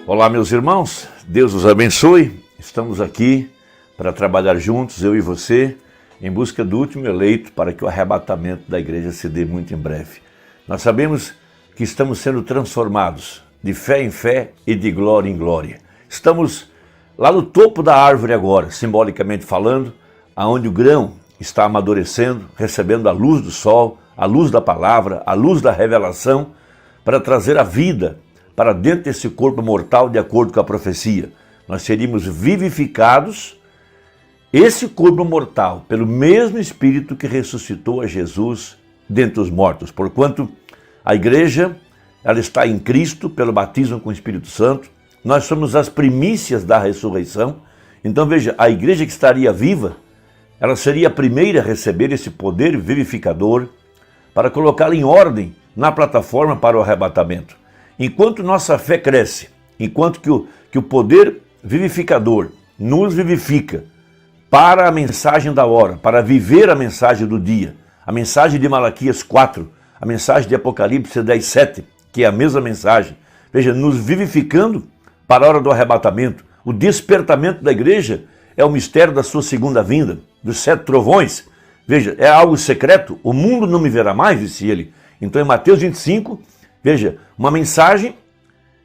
Olá, meus irmãos, Deus os abençoe. Estamos aqui para trabalhar juntos, eu e você, em busca do último eleito para que o arrebatamento da igreja se dê muito em breve. Nós sabemos que estamos sendo transformados de fé em fé e de glória em glória. Estamos lá no topo da árvore agora, simbolicamente falando, aonde o grão está amadurecendo, recebendo a luz do sol, a luz da palavra, a luz da revelação, para trazer a vida para dentro desse corpo mortal, de acordo com a profecia. Nós seríamos vivificados, esse corpo mortal, pelo mesmo Espírito que ressuscitou a Jesus dentre os mortos. Porquanto a igreja, ela está em Cristo, pelo batismo com o Espírito Santo. Nós somos as primícias da ressurreição. Então veja, a igreja que estaria viva, ela seria a primeira a receber esse poder vivificador para colocá-la em ordem na plataforma para o arrebatamento. Enquanto nossa fé cresce, enquanto que o poder vivificador nos vivifica para a mensagem da hora, para viver a mensagem do dia, a mensagem de Malaquias 4, a mensagem de Apocalipse 10:7, que é a mesma mensagem, veja, nos vivificando para a hora do arrebatamento. O despertamento da igreja é o mistério da sua segunda vinda, dos 7 trovões. Veja, é algo secreto, o mundo não me verá mais, disse ele. Então em Mateus 25, veja, uma mensagem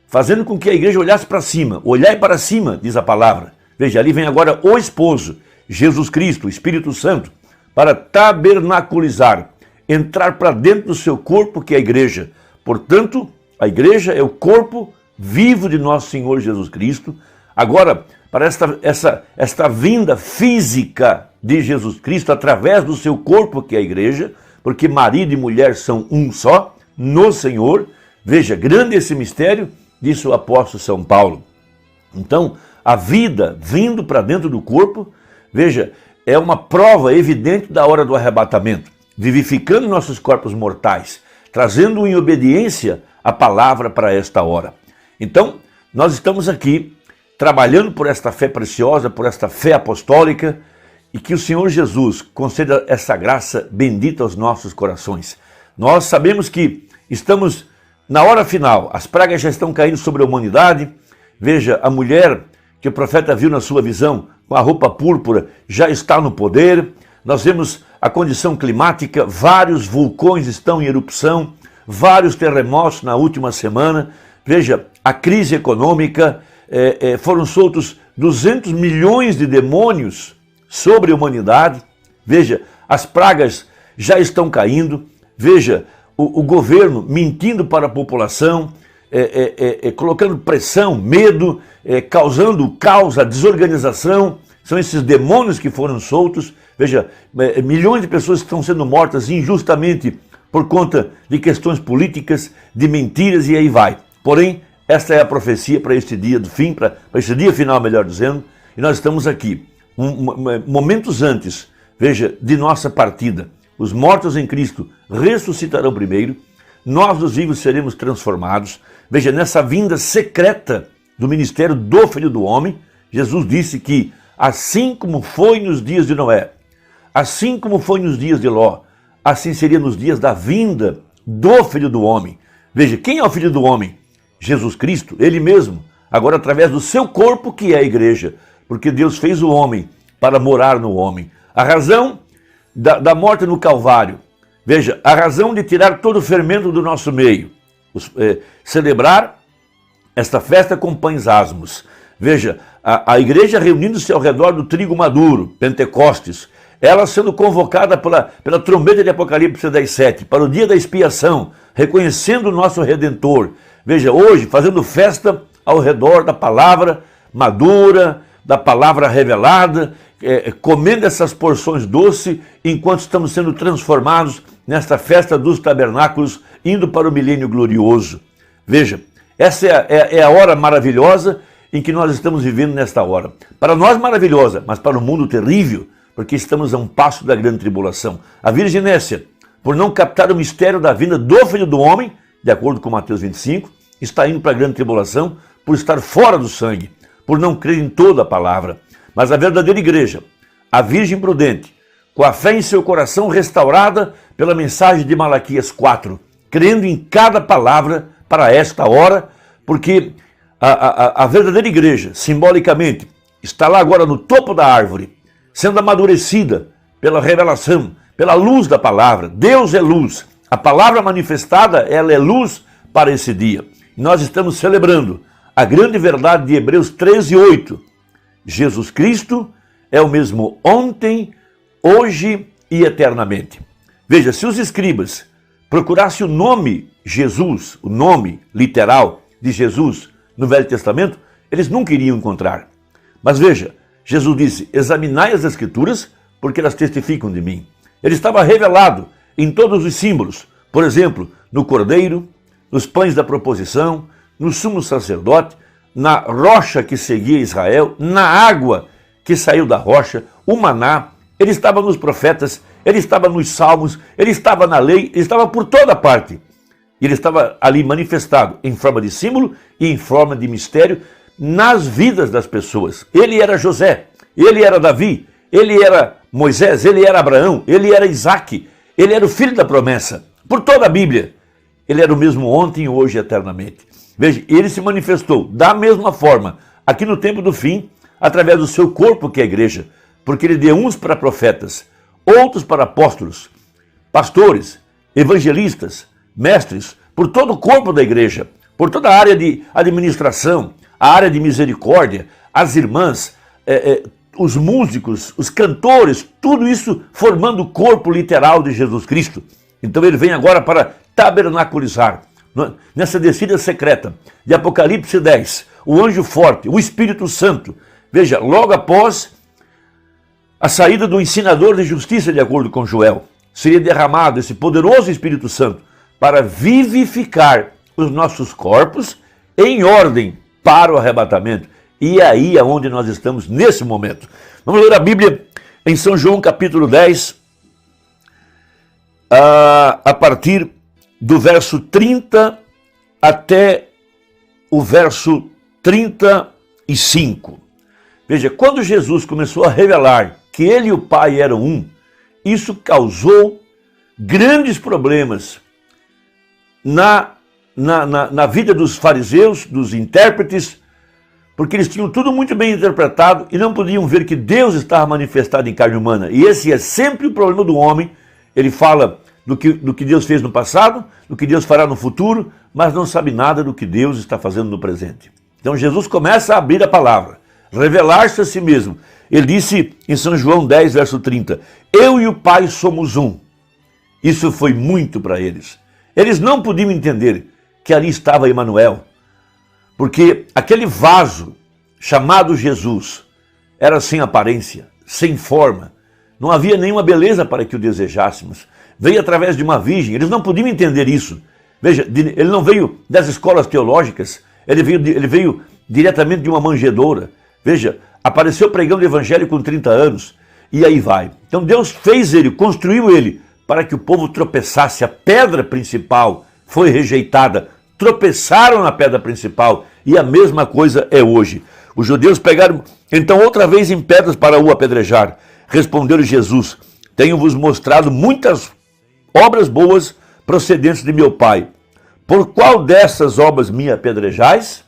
fazendo com que a igreja olhasse para cima. Olhai para cima, diz a palavra. Veja, ali vem agora o esposo, Jesus Cristo, o Espírito Santo, para tabernaculizar, entrar para dentro do seu corpo, que é a igreja. Portanto, a igreja é o corpo vivo de nosso Senhor Jesus Cristo. Agora, para esta vinda física de Jesus Cristo, através do seu corpo, que é a igreja, porque marido e mulher são um só, no Senhor. Veja, grande esse mistério, disse o apóstolo São Paulo. Então, a vida vindo para dentro do corpo, veja, é uma prova evidente da hora do arrebatamento, vivificando nossos corpos mortais, trazendo em obediência a palavra para esta hora. Então, nós estamos aqui trabalhando por esta fé preciosa, por esta fé apostólica, e que o Senhor Jesus conceda essa graça bendita aos nossos corações. Nós sabemos que estamos na hora final, as pragas já estão caindo sobre a humanidade. Veja, a mulher que o profeta viu na sua visão, com a roupa púrpura, já está no poder. Nós vemos a condição climática, vários vulcões estão em erupção, vários terremotos na última semana. Veja, a crise econômica, foram soltos 200 milhões de demônios sobre a humanidade. Veja, as pragas já estão caindo. Veja, o governo mentindo para a população, colocando pressão, medo, causando caos, a desorganização. São esses demônios que foram soltos. Veja, milhões de pessoas estão sendo mortas injustamente por conta de questões políticas, de mentiras, e aí vai. Porém, esta é a profecia para este dia do fim, para este dia final, melhor dizendo, e nós estamos aqui, momentos antes, veja, de nossa partida. Os mortos em Cristo ressuscitarão primeiro, nós os vivos seremos transformados. Veja, nessa vinda secreta do ministério do Filho do Homem, Jesus disse que assim como foi nos dias de Noé, assim como foi nos dias de Ló, assim seria nos dias da vinda do Filho do Homem. Veja, quem é o Filho do Homem? Jesus Cristo, ele mesmo, agora através do seu corpo, que é a igreja, porque Deus fez o homem para morar no homem. A razão da morte no Calvário, veja, a razão de tirar todo o fermento do nosso meio, celebrar esta festa com pães asmos. Veja, a igreja reunindo-se ao redor do trigo maduro, Pentecostes, ela sendo convocada pela trombeta de Apocalipse 10:7, para o dia da expiação, reconhecendo o nosso Redentor. Veja, hoje, fazendo festa ao redor da palavra madura, da palavra revelada, comendo essas porções doces, enquanto estamos sendo transformados nesta festa dos tabernáculos, indo para o milênio glorioso. Veja, essa é a hora maravilhosa em que nós estamos vivendo nesta hora. Para nós maravilhosa, mas para o mundo terrível, porque estamos a um passo da grande tribulação. A Virgem Nécia, por não captar o mistério da vinda do Filho do Homem, de acordo com Mateus 25, está indo para a grande tribulação por estar fora do sangue, por não crer em toda a palavra. Mas a verdadeira igreja, a Virgem prudente, com a fé em seu coração restaurada pela mensagem de Malaquias 4, crendo em cada palavra para esta hora, porque A verdadeira igreja, simbolicamente, está lá agora no topo da árvore, sendo amadurecida pela revelação, pela luz da palavra. Deus é luz. A palavra manifestada, ela é luz para esse dia. E nós estamos celebrando a grande verdade de Hebreus 13:8. Jesus Cristo é o mesmo ontem, hoje e eternamente. Veja, se os escribas procurassem o nome Jesus, o nome literal de Jesus no Velho Testamento, eles nunca iriam encontrar. Mas veja, Jesus disse: examinai as Escrituras, porque elas testificam de mim. Ele estava revelado em todos os símbolos, por exemplo, no cordeiro, nos pães da proposição, no sumo sacerdote, na rocha que seguia Israel, na água que saiu da rocha, o maná. Ele estava nos profetas, ele estava nos salmos, ele estava na lei, ele estava por toda parte. E ele estava ali manifestado em forma de símbolo e em forma de mistério nas vidas das pessoas. Ele era José, ele era Davi, ele era Moisés, ele era Abraão, ele era Isaac, ele era o filho da promessa. Por toda a Bíblia, ele era o mesmo ontem, hoje e eternamente. Veja, ele se manifestou da mesma forma aqui no tempo do fim, através do seu corpo, que é a igreja, porque ele deu uns para profetas, outros para apóstolos, pastores, evangelistas, mestres, por todo o corpo da igreja, por toda a área de administração, a área de misericórdia, as irmãs, os músicos, os cantores, tudo isso formando o corpo literal de Jesus Cristo. Então ele vem agora para tabernaculizar, nessa descida secreta de Apocalipse 10, o anjo forte, o Espírito Santo. Veja, logo após a saída do ensinador de justiça, de acordo com Joel, seria derramado esse poderoso Espírito Santo para vivificar os nossos corpos em ordem para o arrebatamento. E é aí aonde nós estamos nesse momento. Vamos ler a Bíblia em São João capítulo 10, a partir do verso 30 até o verso 35. Veja, quando Jesus começou a revelar que ele e o Pai eram um, isso causou grandes problemas na vida dos fariseus, dos intérpretes, porque eles tinham tudo muito bem interpretado e não podiam ver que Deus estava manifestado em carne humana. E esse é sempre o problema do homem. Ele fala do que Deus fez no passado, do que Deus fará no futuro, mas não sabe nada do que Deus está fazendo no presente. Então Jesus começa a abrir a palavra, revelar-se a si mesmo. Ele disse em São João 10, verso 30, eu e o Pai somos um. Isso foi muito para eles. Eles não podiam entender que ali estava Emanuel, porque aquele vaso chamado Jesus era sem aparência, sem forma, não havia nenhuma beleza para que o desejássemos. Veio através de uma virgem, eles não podiam entender isso. Veja, ele não veio das escolas teológicas, ele veio diretamente de uma manjedoura. Veja, apareceu pregando o evangelho com 30 anos, e aí vai. Então Deus fez ele, construiu ele, para que o povo tropeçasse. A pedra principal foi rejeitada, tropeçaram na pedra principal, e a mesma coisa é hoje. Os judeus pegaram, então, outra vez em pedras para o apedrejar. Respondeu-lhe Jesus, tenho-vos mostrado muitas obras boas procedentes de meu Pai. Por qual dessas obras me apedrejais?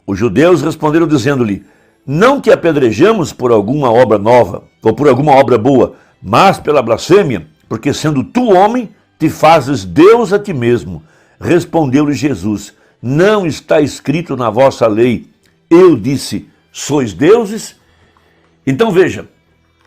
Os judeus responderam dizendo-lhe, não te apedrejamos por alguma obra nova, ou por alguma obra boa, mas pela blasfêmia, porque sendo tu homem, te fazes Deus a ti mesmo. Respondeu-lhe Jesus, não está escrito na vossa lei, eu disse, sois deuses? Então veja,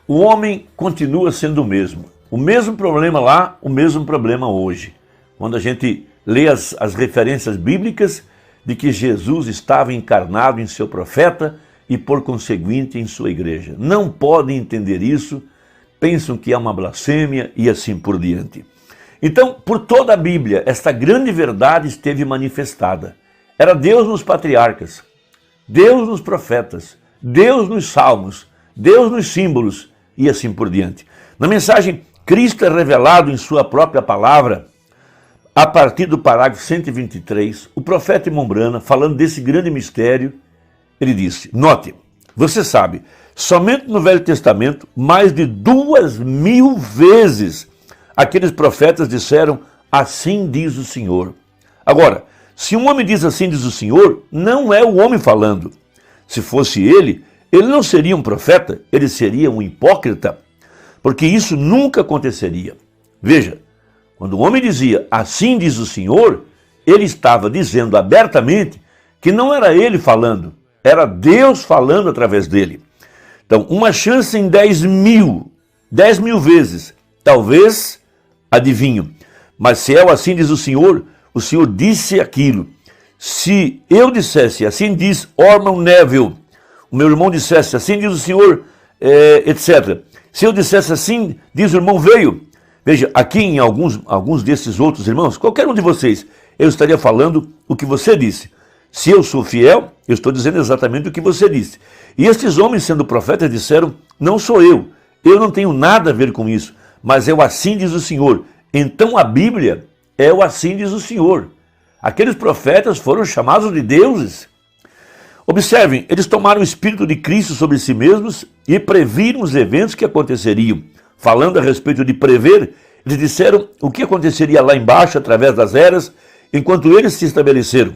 o homem continua sendo o mesmo problema lá, o mesmo problema hoje. Quando a gente lê as referências bíblicas de que Jesus estava encarnado em seu profeta e por conseguinte em sua igreja. Não podem entender isso, pensam que é uma blasfêmia e assim por diante. Então, por toda a Bíblia, esta grande verdade esteve manifestada. Era Deus nos patriarcas, Deus nos profetas, Deus nos salmos, Deus nos símbolos e assim por diante. Na mensagem, Cristo é revelado em sua própria palavra, a partir do parágrafo 123, o profeta Mombrana, falando desse grande mistério, ele disse, note, você sabe, somente no Velho Testamento, mais de 2000 vezes, aqueles profetas disseram, assim diz o Senhor. Agora, Se um homem diz assim, diz o Senhor, não é o homem falando. Se fosse ele não seria um profeta, ele seria um hipócrita, porque isso nunca aconteceria. Veja, quando o homem dizia, assim diz o Senhor, ele estava dizendo abertamente que não era ele falando, era Deus falando através dele. Então, uma chance em 10.000 vezes, talvez, adivinho. Mas se é o assim diz o Senhor disse aquilo. Se eu dissesse, assim diz Orman Neville, o meu irmão dissesse, assim diz o Senhor, etc. Se eu dissesse assim, diz o irmão veio. Veja, aqui em alguns desses outros irmãos, qualquer um de vocês, eu estaria falando o que você disse. Se eu sou fiel, eu estou dizendo exatamente o que você disse. E estes homens, sendo profetas, disseram, não sou eu não tenho nada a ver com isso, mas é o assim diz o Senhor. Então a Bíblia é o assim diz o Senhor. Aqueles profetas foram chamados de deuses. Observem, eles tomaram o Espírito de Cristo sobre si mesmos e previram os eventos que aconteceriam. Falando a respeito de prever, eles disseram o que aconteceria lá embaixo através das eras, enquanto eles se estabeleceram.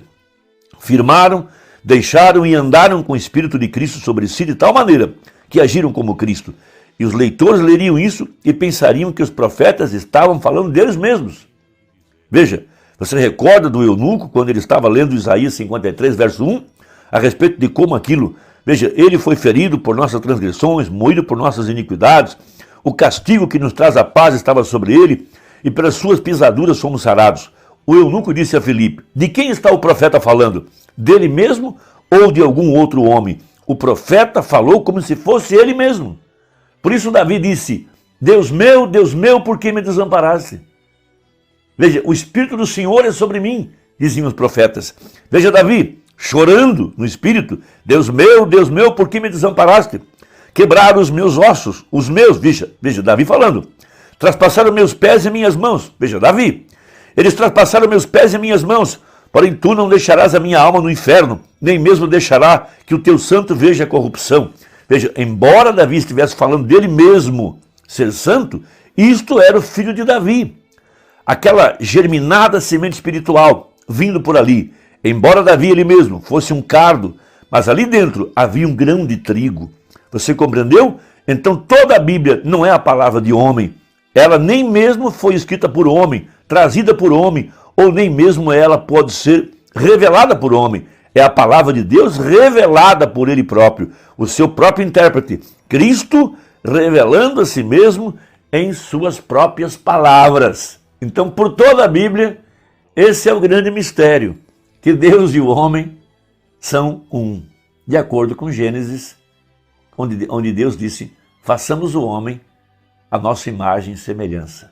Firmaram, deixaram e andaram com o Espírito de Cristo sobre si de tal maneira que agiram como Cristo. E os leitores leriam isso e pensariam que os profetas estavam falando deles mesmos. Veja, você recorda do eunuco quando ele estava lendo Isaías 53, verso 1, a respeito de como aquilo, veja, ele foi ferido por nossas transgressões, moído por nossas iniquidades, o castigo que nos traz a paz estava sobre ele, e pelas suas pisaduras fomos sarados. O eunuco disse a Filipe, de quem está o profeta falando? Dele mesmo ou de algum outro homem? O profeta falou como se fosse ele mesmo. Por isso Davi disse, Deus meu, por que me desamparaste? Veja, o Espírito do Senhor é sobre mim, diziam os profetas. Veja Davi, chorando no Espírito, Deus meu, por que me desamparaste? Quebraram os meus ossos, os meus, veja, Davi falando. Traspassaram meus pés e minhas mãos, veja, Davi. Eles traspassaram meus pés e minhas mãos, porém tu não deixarás a minha alma no inferno, nem mesmo deixará que o teu santo veja a corrupção. Veja, embora Davi estivesse falando dele mesmo ser santo, isto era o filho de Davi. Aquela germinada semente espiritual vindo por ali. Embora Davi ele mesmo fosse um cardo, mas ali dentro havia um grão de trigo. Você compreendeu? Então toda a Bíblia não é a palavra de homem. Ela nem mesmo foi escrita por homem, trazida por homem, ou nem mesmo ela pode ser revelada por homem. É a palavra de Deus revelada por ele próprio, o seu próprio intérprete, Cristo revelando a si mesmo em suas próprias palavras. Então, por toda a Bíblia, esse é o grande mistério, que Deus e o homem são um, de acordo com Gênesis, onde Deus disse, façamos o homem a nossa imagem e semelhança.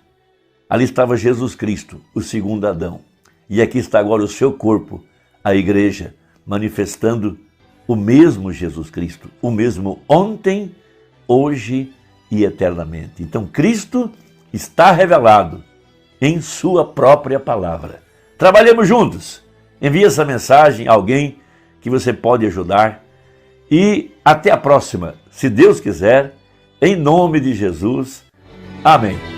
Ali estava Jesus Cristo, o segundo Adão, e aqui está agora o seu corpo, a igreja, manifestando o mesmo Jesus Cristo, o mesmo ontem, hoje e eternamente. Então Cristo está revelado em sua própria palavra. Trabalhemos juntos. Envie essa mensagem a alguém que você pode ajudar e até a próxima, se Deus quiser, em nome de Jesus. Amém.